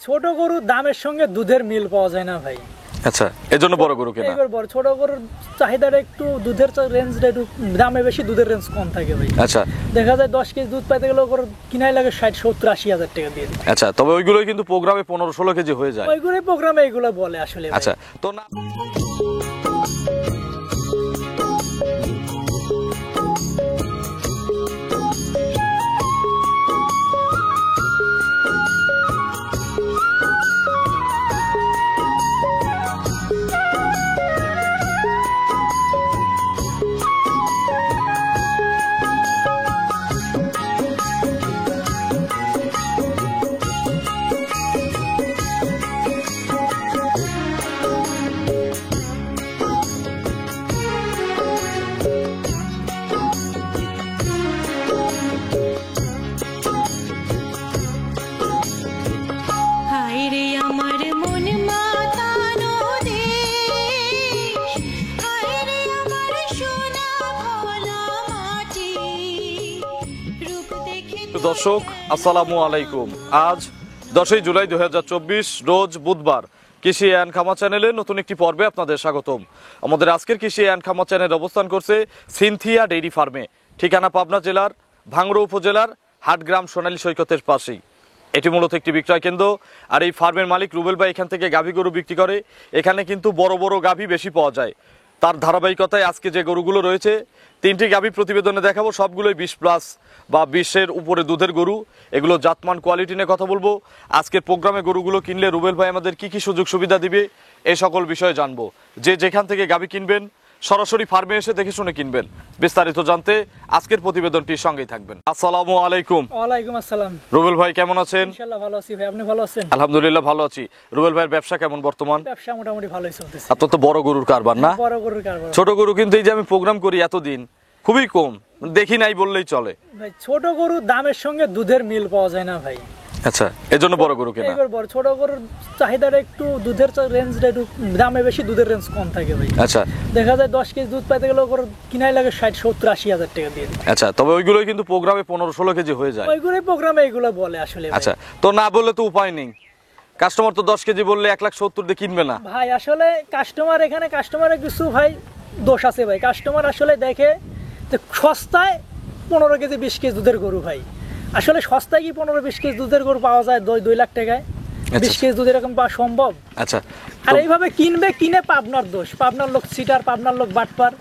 ছোট গরুর দামের সঙ্গে দুধের মিল পাওয়া যায় না ভাই। আচ্ছা, এজন্য বড় গরু কেনা। এবার বড় ছোট গরুর চাহিদাটা একটু দুধের রেঞ্জটা একটু দামে বেশি, দুধের রেঞ্জ কম থাকে ভাই। আচ্ছা, দেখা যায় 10 কেজি দুধ পাইতে গেলে গরু কিনাই লাগে 60-70-80 হাজার টাকা দিয়ে। আচ্ছা, তবে ওইগুলোই কিন্তু প্রোগ্রামে 15-16 কেজি হয়ে যায়। ওইগুলোই প্রোগ্রামে এগুলো বলে আসলে ভাই। আচ্ছা, তো না দর্শক আসসালামু আলাইকুম। আজ 10ই জুলাই 2024 রোজ বুধবার। কৃষি অ্যান্ড খামার চ্যানেলে নতুন একটি পর্বে আপনাদের স্বাগতম। আমাদের আজকের কৃষি অ্যান্ড খামার চ্যানেল অবস্থান করছে সিনথিয়া ডেইরি ফার্মে, ঠিকানা পাবনা জেলার ভাঙড়া উপজেলার হাটগ্রাম সোনালী সৈকতের পাশেই। এটি মূলত একটি বিক্রয় কেন্দ্র, আর এই ফার্মের মালিক রুবেল ভাই এখান থেকে গাভী গরু বিক্রি করে। এখানে কিন্তু বড় বড় গাভী বেশি পাওয়া যায়। তার ধারাবাহিকতায় আজকে যে গরুগুলো রয়েছে, 3টি গাভী প্রতিবেদনে দেখাবো। সবগুলোই 20+ বা 20-এর উপরে দুধের গরু। এগুলো জাতমান কোয়ালিটি নিয়ে কথা বলবো। আজকের প্রোগ্রামে গরুগুলো কিনলে রুবেল ভাই আমাদের কি কি সুযোগ সুবিধা দিবে, এই সকল বিষয়ে জানবো। যে যেখান থেকে গাভী কিনবেন সরাসরি ফার্মে এসে দেখে শুনে কিনবেন। বিস্তারিত জানতে আজকের প্রতিবেদনটির সঙ্গেই থাকবেন। আসসালামু আলাইকুম। ওয়ালাইকুম আসসালাম। রুবেল ভাই কেমন আছেন? ইনশাআল্লাহ ভালো আছি ভাই, আপনি ভালো আছেন? আলহামদুলিল্লাহ ভালো আছি। রুবেল ভাইয়ের ব্যবসা কেমন বর্তমান? ব্যবসা মোটামুটি ভালোই চলতেছে। আপনার তো বড় গরুর কারবার না? বড় গরুর কারবার। ছোট গরু কিন্তু এই যে আমি প্রোগ্রাম করি এতদিন খুবই কম দেখি নাই বললেই চলে ভাই। ছোট গরুর দামের সঙ্গে দুধের মিল পাওয়া যায় না ভাই। আচ্ছা, এজন্য বড় গরু কেনা। এবার বড় ছোট গরুর চাহিদাটা একটু দুধের রেঞ্জটা একটু দামে বেশি, দুধের রেঞ্জ কম থাকে ভাই। আচ্ছা, দেখা যায় 10 কেজি দুধ পাইতে গেলে গরু কিনাই লাগে 60-70-80 হাজার টাকা দিয়ে। আচ্ছা, তবে ওইগুলোই কিন্তু প্রোগ্রামে 15-16 কেজি হয়ে যায়। ওইগুলোই প্রোগ্রামে এগুলো বলে আসলে ভাই। আচ্ছা, তো না বললে তো উপায় নেই। কাস্টমার তো 10 কেজি বললে 1,70,000 দিয়ে কিনবে না ভাই। আসলে কাস্টমারের কিছু ভাই দোষ আছে ভাই। কাস্টমার আসলে দেখে যে সস্তায় 15 কেজি 20 কেজি দুধের গরু ভাই। আসলে সস্তায় কি 15-20 কেজি দুধের গরু পাওয়া যায় 2 লাখ টাকায়? 20 কেজি দুধ এরকম পাওয়া সম্ভব? আচ্ছা, আর এইভাবে কিনে পাবনার দোষ। পাবনার লোক সিটার, পাবনার লোক বাটপার।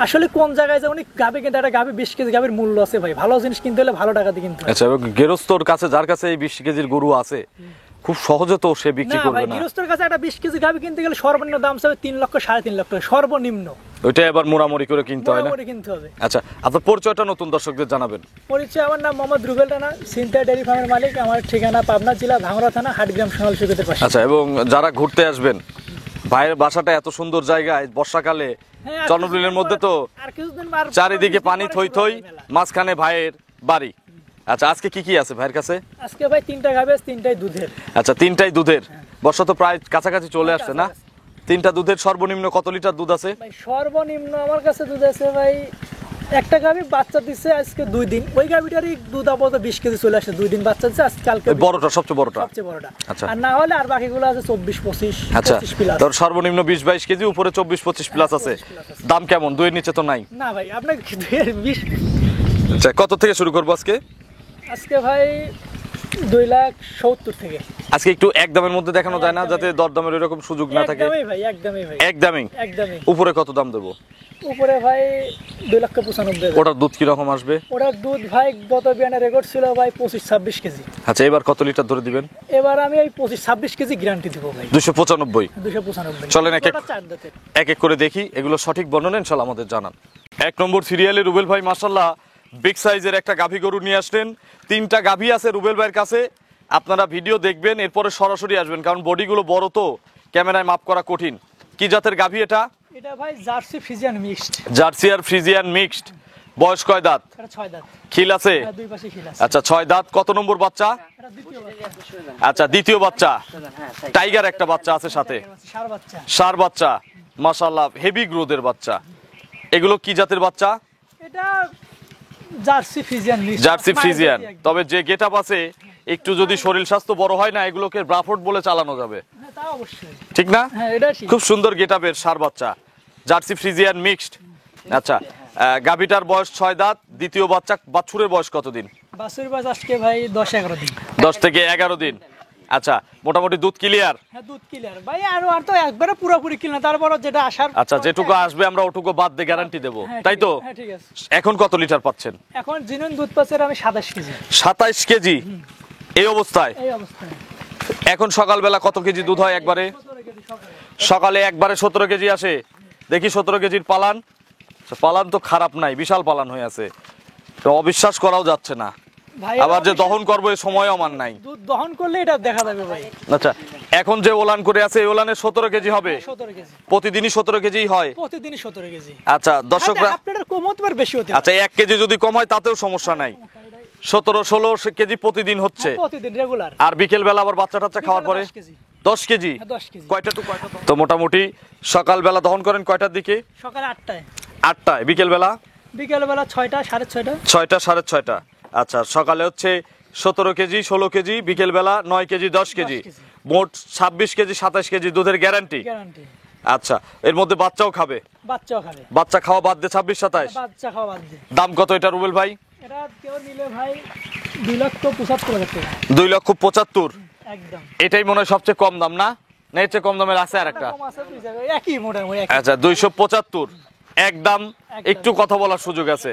আসলে কোন জায়গায় যে উনি গাভী কিনতে, একটা গাভী 20 কেজি গাভীর মূল্য আছে ভাই। ভালো জিনিস কিনতে হলে ভালো টাকা দিয়ে কিনতে হবে। আচ্ছা, গেরস্তর কাছে যার কাছে এই 20 কেজির গরু আছে খুব সহজে তো সে বিক্রি করবে না। গৃহস্থর কাছে একটা 20 কেজি গাভী কিনতে গেলে সর্বনিম্ন দাম হবে 3 লক্ষ 3.5 লক্ষ টাকা সর্বনিম্ন। ওইটা এবার মোড়ামুড়ি করে কিনতে হয় না? কিনতে হবে। আচ্ছা, আপনার পরিচয়টা নতুন দর্শকদের জানাবেন। পরিচয়, আমার নাম মোহাম্মদ রুবেল রানা, সিনথিয়া ডেইরি ফার্মের মালিক। আমার ঠিকানা পাবনা জেলা ভাঙড়া থানা হাটগ্রাম সোনালী সৈকতের পাশে। আচ্ছা, এবং যারা ঘুরতে আসবেন, ভাইয়ের বাসাটা এত সুন্দর জায়গায়, বর্ষাকালে চন্দ্রবিলের মধ্যে তো চারিদিকে পানি থই থই, মাঝখানে ভাইয়ের বাড়ি। আচ্ছা, আজকে কি কি আছে ভাইয়ের কাছে? আজকে ভাই 3টা গাভী, 3টাই দুধের। আচ্ছা, 3টাই দুধের। বর্ষা তো প্রায় কাছাকাছি চলে আসছে না? 3টা দুধের সর্বনিম্ন কত লিটার দুধ আছে ভাই? সর্বনিম্ন আমার কাছে দুধ আছে ভাই, একটা গাভী বাচ্চা দিচ্ছে আজকে 2 দিন। ওই গাভীটারই দুধ আপাতত 20 কেজি চলে আসে। 2 দিন বাচ্চা দিচ্ছে, আজকে কালকে বড়টা, সবচেয়ে বড়টা। আচ্ছা, আর না হলে আর বাকিগুলো আছে 24-25 আচ্ছা, 25 প্লাস। তোর সর্বনিম্ন 20-22 কেজি, উপরে 24-25 প্লাস আছে। দাম কেমন? 2-এর নিচে তো নাই না ভাই। আপনাকে 20। আচ্ছা, কত থেকে শুরু করবো আজকে ভাই 2,70,000 থেকে। আজকে একটু একদমের মধ্যে দেখানো যায় না, যাতে দরদামের এরকম সুযোগ না থাকে? একদমই ভাই, একদমই ভাই, একদমই। উপরে কত দাম দেবো? উপরে ভাই 2,95,000। ওটার দুধ কি রকম আসবে? ওটার দুধ ভাই গত বিয়ানের রেকর্ড ছিল ভাই 25-26 কেজি। আচ্ছা, এবার কত লিটার ধরে দিবেন? এবার আমি এই 25-26 কেজি গ্যারান্টি দিব ভাই। 295। চলেন এক এক করে দেখি, এগুলো সঠিক বর্ণনা ইনশাআল্লাহ আমাদের জানান। 1 নম্বর সিরিয়ালে রুবেল ভাই মাশাআল্লাহ বিগ সাইজের একটা গাভী গরু নিয়ে আসলেন। 3টা গাভী আছে রুবেল ভাইয়ের কাছে। আপনারা ভিডিও দেখবেন, এরপরে সরাসরি আসবেন, কারণ বডিগুলো বড় তো ক্যামেরায় মাপ করা কঠিন। কি জাতের গাভী এটা? এটা ভাই জার্সি ফ্রিজিয়ান মিক্সড। জার্সি আর ফ্রিজিয়ান মিক্সড। বয়স কয় দাঁত? এটা 6 দাঁত। খিল আছে? দুই পাশে খিল আছে। আচ্ছা, 6 দাঁত। কত নম্বর বাচ্চা? এটা দ্বিতীয় বাচ্চা। আচ্ছা, দ্বিতীয় বাচ্চা। টাইগার একটা বাচ্চা আছে সাথে, ষাঁড় বাচ্চা। মাশাআল্লাহ হেভি গ্রোথের বাচ্চা। এগুলো কি জাতের বাচ্চা? এটা jersey Friesian mix. Jersey Friesian. তবে যে গেটআপ আছে একটু যদি শরীর স্বাস্থ্য বড় হয় না, এগুলোকে ব্রাফোর্ড বলে চালানো যাবে, হ্যাঁ তা অবশ্যই। ঠিক না? হ্যাঁ এটা ঠিক। খুব সুন্দর গেটআপের ষাঁড় বাচ্চা, জার্সি ফ্রিজিয়ান মিক্সড। আচ্ছা, গাভীটার বয়স 6 দাঁত, দ্বিতীয় বাছুরের বয়স কতদিন? বাছুর বাস আজকে ভাই 10-11 দিন। 10 থেকে 11 দিন। আচ্ছা, মোটামুটি দুধ ক্লিয়ার? হ্যাঁ দুধ ক্লিয়ার ভাই, আর তো একবারে পুরোপুরি ক্লিয়ার, তারপর যেটা আসার। আচ্ছা, যেটুকু আসবে আমরা ওটুকু বাদ দিয়ে গ্যারান্টি দেবো, হ্যাঁ, তাই তো? হ্যাঁ ঠিক আছে। এখন কত লিটার পাচ্ছেন? এখন জিনুইন দুধ পাচ্ছে আমি 27 কেজি। 27 কেজি এই অবস্থায়? এই অবস্থায় এখন সকালবেলা কত কেজি দুধ হয় একবারে? 17 কেজি সকালে। সকালে একবারে 17 কেজি আসে। দেখি 17 কেজির পালান। পালান তো খারাপ নাই, বিশাল পালান হয়ে আছে, তো অবিশ্বাস করাও যাচ্ছে না। ভাই আবার যে দহন করবো এই সময় আমার নাই। দুধ দহন করলে এটা দেখা যাবে ভাই। আচ্ছা, এখন যে ওলান করে আছে এই ওলানে 17 কেজি হবে? 17 কেজি প্রতিদিনই 17 কেজি হয়? প্রতিদিনই 17 কেজি। আচ্ছা দর্শকরা, আপনাদের কম হতে পারে, বেশি হতে পারে। আচ্ছা 1 কেজি যদি কম হয় তাতেও সমস্যা নাই, 17-16 কেজি প্রতিদিন হচ্ছে। হ্যাঁ, প্রতিদিন রেগুলার। আর বিকেল বেলা আবার বাচ্চা টাচ্চা খাওয়ার পরে 10 কেজি। 10 কেজি? হ্যাঁ 10 কেজি। কয়টা টু কয়টা? তো মোটামুটি সকালবেলা দহন করেন কয়টার দিকে? সকালে 8টায়। 8টায়। বিকেল বেলা? বিকেল বেলা 6টা 6:30। 6টা 6:30। আচ্ছা, সকালে হচ্ছে 17 কেজি 16 কেজি, বিকেল বেলা 9 কেজি 10 কেজি, 10 কেজি। মোট 26 কেজি 27 কেজি দুধের গ্যারান্টি। গ্যারান্টি। আচ্ছা, এর মধ্যে বাচ্চাও খাবে? বাচ্চাও খাবে। বাচ্চা খাওয়া বাদ দিয়ে 26-27? বাচ্চা খাওয়া বাদ দিয়ে। দাম কত এটা রুবেল ভাই? এটা কেউ নিলে ভাই 2,75,000 টাকা। 2,75,000? একদম। এটাই মনে হয় সবচেয়ে কম দাম, না? না এর চেয়ে কম দামের আছে আর একটা? কম আছে, একই মোটামুটি একই। আচ্ছা, 275 একদম। একটু কথা বলার সুযোগ আছে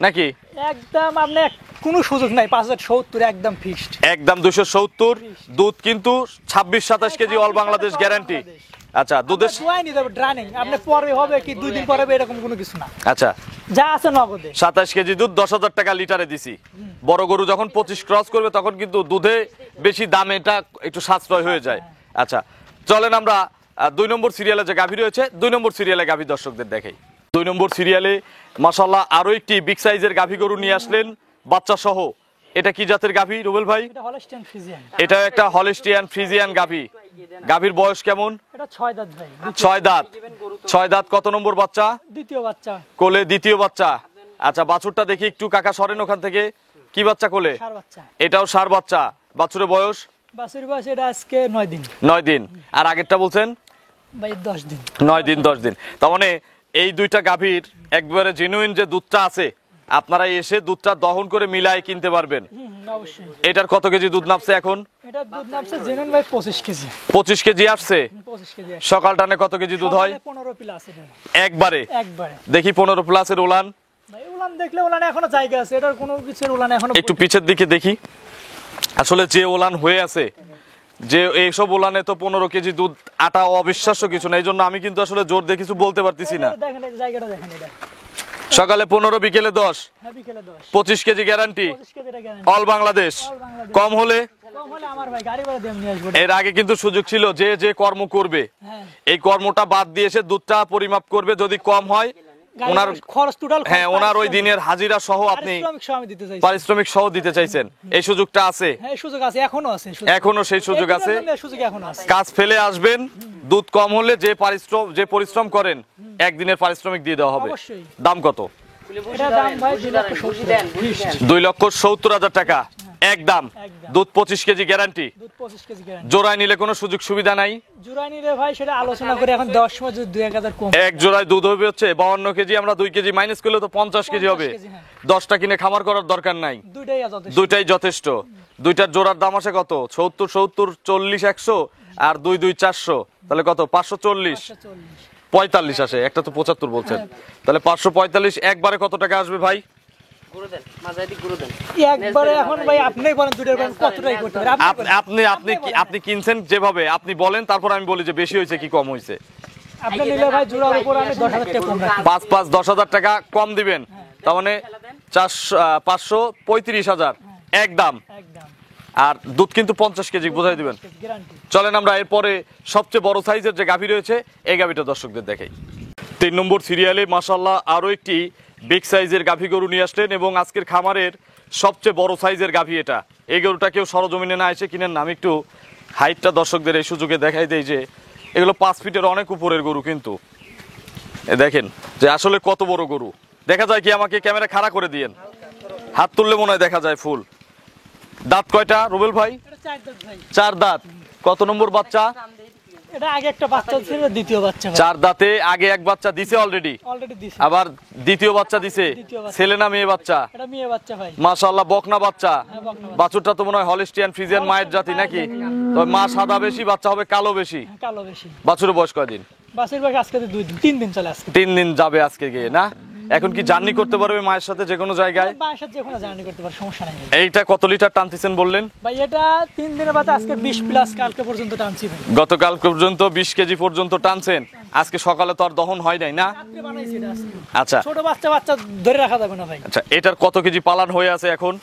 নাকি? একদম আপনি কোনো সুযোগ নাই, 5,70 একদম ফিক্সড। একদম 270। দুধ কিন্তু 26-27 কেজি অল বাংলাদেশ গ্যারান্টি। আচ্ছা, দুধের দোয়াই নিতে হবে ড্রানিং, আপনি পরে হবে কি 2 দিন পরে হবে এরকম কোনো কিছু না। আচ্ছা, যা আছে নগদে। 27 কেজি দুধ 10,000 টাকা লিটারে দিছি। বড় গরু যখন 25 ক্রস করবে তখন কিন্তু দুধে বেশি দাম, এটা একটু সাশ্রয় হয়ে যায়। আচ্ছা, চলেন আমরা 2 নম্বর সিরিয়ালে যে গাভী রয়েছে 2 নম্বর সিরিয়ালে গাভী দর্শকদের দেখাই। 2 নম্বর সিরিয়ালে মাশাআল্লাহ আরো একটি বিগ সাইজের গাভী গরু নিয়ে আসলেন বাচ্চা সহ। এটা কি জাতের গাভী রুবেল ভাই? এটা হলস্টিয়ান ফ্রিজিয়ান। এটা একটা হলস্টিয়ান ফ্রিজিয়ান গাভী। গাভীর বয়স কেমন? এটা 6 দাঁত ভাই। 6 দাঁত। 6 দাঁত। কত নম্বর বাচ্চা? দ্বিতীয় বাচ্চা। কোলে দ্বিতীয় বাচ্চা। আচ্ছা, বাছুরটা দেখি একটু, কাকা সরেন ওখান থেকে। কি বাচ্চা কোলে? ষাঁড় বাচ্চা। এটাও ষাঁড় বাচ্চা। বাছুরের বয়স? বাছুর বয়স এটা আজকে 9 দিন। 9 দিন। আর আগেরটা বলছেন? ভাই 10 দিন। 9 দিন 10 দিন। তার মানে এই দুইটা গাভীর একবারে জেনুইন যে দুধটা আছে, আপনারা এসে দুধটা দহন করে মিলায় কিনতে পারবেন। অবশ্যই। এটার কত কেজি দুধ নামছে এখন? এটা দুধ নামছে জেনুইন ভাই 25 কেজি। 25 কেজি আসছে। 25 কেজি। সকাল টানে কত কেজি দুধ হয়? 15 প্লাস এটা। একবারে? একবারে। দেখি 15 প্লাসের উলান। ভাই উলান দেখলে উলানে এখনো জায়গা আছে, এটার কোনো কিছুর উলানে এখনো। একটু পিছের দিকে দেখি। আসলে যে উলান হয়ে আছে, যে এইসব উলানে তো 15 কেজি দুধ আটা অবিশ্বাস্য কিছু না। এই জন্য আমি কিন্তু আসলে জোর দিয়ে কিছু বলতে পারতেছি না। দেখেন এই জায়গাটা দেখেন এটা। সকালে 15, বিকেলে 10। হ্যাঁ বিকেলে 10। 25 কেজি গ্যারান্টি 25 কেজি এটা গ্যারান্টি। অল বাংলাদেশ। কম হলে? কম হলে আমার ভাই গাড়ি ভাড়া দিয়ে নিয়ে আসবো। এর আগে কিন্তু সুযোগ ছিল যে যে কর্ম করবে হ্যাঁ। এই কর্মটা বাদ দিয়ে এসে দুধটা পরিমাপ করবে, যদি কম হয় ওনার খরচ টোটাল। হ্যাঁ, ওনার ওই দিনের হাজিরা সহ আপনি আমি দিতে চাইছি। পারিশ্রমিক সহ দিতে চাইছেন। এই সুযোগটা আছে? হ্যাঁ এই সুযোগ আছে, এখনো আছে সুযোগ। এখনো সেই সুযোগ আছে। এই সুযোগ এখনো আছে। কাজ ফেলে আসবেন, দুধ কম হলে যে পরিশ্রম করেন একদিনের পারিশ্রমিক দিয়ে দেওয়া হবে। অবশ্যই। দাম কত? এটা দাম ভাই 2,70,000। 2,70,000 টাকা একদম। একদম। দুধ 25 কেজি গ্যারান্টি। দুধ 25 কেজি গ্যারান্টি। জোড়ায় নিলে কোনো সুযোগ সুবিধা নাই? জোড়া নিলে ভাই সেটা আলোচনা করে এখন 10 সময় যদি 2,000 কম। এক জোড়ায় দুধ হবে হচ্ছে 52 কেজি, আমরা 2 কেজি মাইনাস করলে তো 50 কেজি হবে। 50 কেজি, হ্যাঁ। 10টা কিনে খামার করার দরকার নাই, দুইটাই যথেষ্ট। দুইটাই যথেষ্ট। দুইটার জোড়ার দাম আসে কত? 70, 70, 40, 100 আর 2, 2, 400, তাহলে কত? 540, 540। 45 আসে। একটা তো 75 বলছেন, তাহলে 545। একবারে কত টাকা আসবে ভাই? একবারে এখন ভাই আপনিই বলেন দুইটার দাম কতটাই করতে পারে আপনি কিনছেন যেভাবে আপনি বলেন, তারপর আমি বলি যে বেশি হয়েছে কি কম হয়েছে। আপনি নিলে ভাই জোড়ার উপর আমি 10,000 টাকা কম রাখি। 5 10,000 টাকা কম দিবেন, তার মানে 535,000 একদম। একদম। আর দুধ কিন্তু 50 কেজি বোঝাই দিবেন। গ্যারান্টি। চলেন আমরা এরপরে সবচেয়ে বড় সাইজের যে গাভী রয়েছে এই গাভীটা দর্শকদের দেখাই। 3 নম্বর সিরিয়ালে মাশাআল্লাহ আরো একটি বিগ সাইজের গাভী গরু নিয়ে আসলেন এবং আজকের খামারের সবচেয়ে বড় সাইজের গাভী এটা। এই গরুটা কেউ সরজমিনে না এসে কিনেন না। আমি একটু হাইটটা দর্শকদের এই সুযোগে দেখাই দেই যে এগুলো 5 ফিটের অনেক উপরের গরু, কিন্তু দেখেন যে আসলে কত বড় গরু। দেখা যায় কি? আমাকে ক্যামেরা খাড়া করে দিয়েন, হাত তুললে মনে হয় দেখা যায় ফুল। দাঁত কয়টা রুবেল ভাই? এটা 4 দাঁত ভাই। 4 দাঁত। কত নম্বর বাচ্চা? এটা আগে একটা বাচ্চা ছিল, দ্বিতীয় বাচ্চা ভাই। 4 দাঁতে আগে এক বাচ্চা দিছে অলরেডি, অলরেডি দিছে। আবার দ্বিতীয় বাচ্চা দিছে। দ্বিতীয় বাচ্চা। ছেলে না মেয়ে বাচ্চা? এটা মেয়ে বাচ্চা ভাই। মাশাআল্লাহ, বকনা বাচ্চা। হ্যাঁ, বকনা বাচ্চা। বাছুরটা তো মনে হয় হলিস্টিয়ান ফ্রিজিয়ান মায়ের জাতি নাকি? তবে মা সাদা বেশি, বাচ্চা হবে কালো বেশি। কালো বেশি। বাছুরের বয়স কয়দিন? বাসের বয়স আজকে 3 দিন চলে আসছে। 3 দিন যাবে আজকে গিয়ে না? এখন কি জার্নি করতে পারবে মায়ের সাথে যে কোনো জায়গায়? বাসার সাথে যে কোনো জার্নি করতে পারে, সমস্যা নাই ভাই। এইটা কত লিটার টানতেছেন বললেন? ভাই এটা 3 দিনের বাদে আজকে 20 প্লাস, কালকে পর্যন্ত টানছি ভাই। গতকাল পর্যন্ত 20 কেজি পর্যন্ত টানছেন, আজকে সকালে তো আর দহন হয় নাই না? রাত্রে বানাইছি এটা আজকে। আচ্ছা ছোট বাচ্চা ধরে রাখা যাবে না ভাই। আচ্ছা, এটার কত কেজি পালান হয়ে আছে এখন?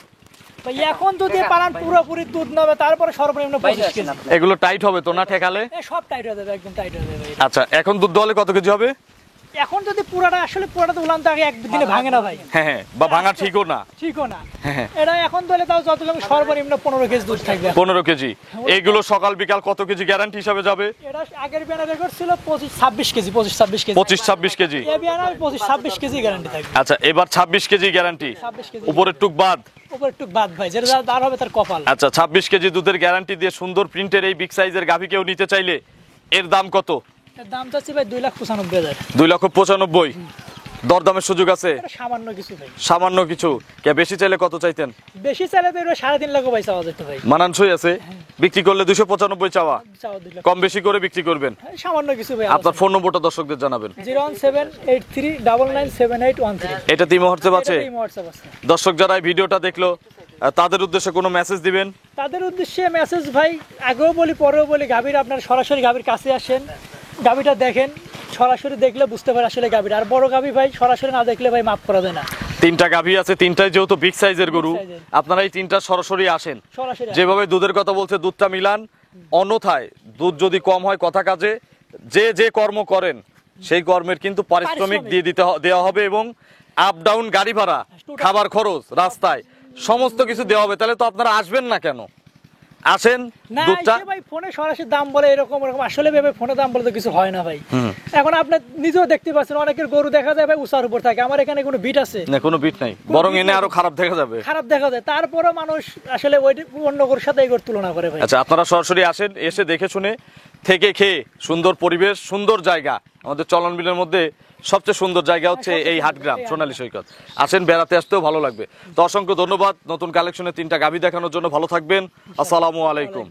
ভাই এখন যদি পালান পুরোপুরি দুধ নেবে, তারপরে সর্বনিম্ন 25 কেজি। এগুলো টাইট হবে তো না ঠেকালে? সব টাইট হয়ে যাবে, একদম টাইট হয়ে যাবে ভাই। আচ্ছা, এখন দুধ দহলে কত কেজি হবে? এখন যদি পুরাটা তো উলান তো আগে একদিনে ভাঙে না ভাই। হ্যাঁ হ্যাঁ, বা ভাঙা ঠিকও না। ঠিকও না। হ্যাঁ। এটা এখন দলে তাও যত কম সর্বনিম্ন 15 কেজি দুধ থাকবে। 15 কেজি। এইগুলো সকাল বিকাল কত কেজি গ্যারান্টি হিসাবে যাবে? এটা আগের বিয়ানা রেকর্ড ছিল 25-26 কেজি, 25-26 কেজি। 25-26 কেজি। এই বিয়ানা 25-26 কেজি গ্যারান্টি থাকবে। আচ্ছা, এবার 26 কেজি গ্যারান্টি, 26 কেজি উপরের টুক বাদ। উপর একটু বাদ ভাই, যেটা দাঁড় হবে তার কপাল। আচ্ছা, 26 কেজি দুধের গ্যারান্টি দিয়ে সুন্দর প্রিন্টের এই বিগ সাইজের গাভী কেউ নিতে চাইলে এর দাম কত? এর দাম চাচ্ছি ভাই 2,95,000। 2,95,000। দরদামের সুযোগ আছে? এটা সামান্য কিছু ভাই। সামান্য কিছু। কে বেশি চাইলে কত চাইতেন? বেশি চাইলে তো এটা 3.5 লাখ ভাই চাওয়া যেত ভাই। মানানসই আছে? বিক্রি করলে 295 চাওয়া, চাওয়া 2 লাখ। কম বেশি করে বিক্রি করবেন। সামান্য কিছু ভাই। আপনার ফোন নম্বরটা দর্শকদের জানাবেন। 01783997813। এটা তিন মুহূর্তে আছে। এই WhatsApp আছে। দর্শক যারা এই ভিডিওটা দেখলো তাদের উদ্দেশ্যে কোনো মেসেজ দিবেন? তাদের উদ্দেশ্যে মেসেজ ভাই, আগেও বলি পরেও বলি, গাভীর আপনার সরাসরি গাভীর কাছে আসেন, গাভীটা দেখেন, সরাসরি দেখলে বুঝতে পারে আসলে গাভীর। আর বড় গাভী ভাই সরাসরি না দেখলে ভাই মাফ করা যায় না। 3টা গাভী আছে, 3টাই যেহেতু বিগ সাইজের গরু, Big size-এর। আপনারা এই 3টা সরাসরি আসেন। সরাসরি যেভাবে দুধের কথা বলছে দুধটা মিলান, অন্যথায় দুধ যদি কম হয় কথা কাজে যে যে কর্ম করেন সেই কর্মের কিন্তু পারিশ্রমিক দিয়ে দেওয়া হবে, এবং আপ ডাউন গাড়ি ভাড়া, খাবার খরচ, রাস্তায় সমস্ত কিছু দেওয়া হবে। তাহলে তো আপনারা আসবেন না কেন? আসেন না, দুধটা। এই যে ভাই ফোনে সরাসরি দাম বলে এরকম আসলে ভাই ফোনে দাম বলে তো কিছু হয় না ভাই। এখন আপনি নিজেও দেখতে পাচ্ছেন অনেকের গরু দেখা যায় ভাই উঁচার উপর থাকে, আমার এখানে কোনো বিট আছে না, কোনো বিট নাই, বরং এনে আরো খারাপ দেখা যাবে। খারাপ দেখা যায়, তারপরও মানুষ আসলে ওই অন্য গরুর সাথে এই গরুর তুলনা করে ভাই। আচ্ছা, আপনারা সরাসরি আসেন, এসে দেখে শুনে থেকে খেয়ে, সুন্দর পরিবেশ, সুন্দর জায়গা। আমাদের চলন বিলের মধ্যে সবচেয়ে সুন্দর জায়গা হচ্ছে এই হাটগ্রাম সোনালী সৈকত। আসেন, বেড়াতে আসতেও ভালো লাগবে। তো অসংখ্য ধন্যবাদ নতুন কালেকশনের 3টা গাভী দেখানোর জন্য। ভালো থাকবেন। আসসালামু আলাইকুম।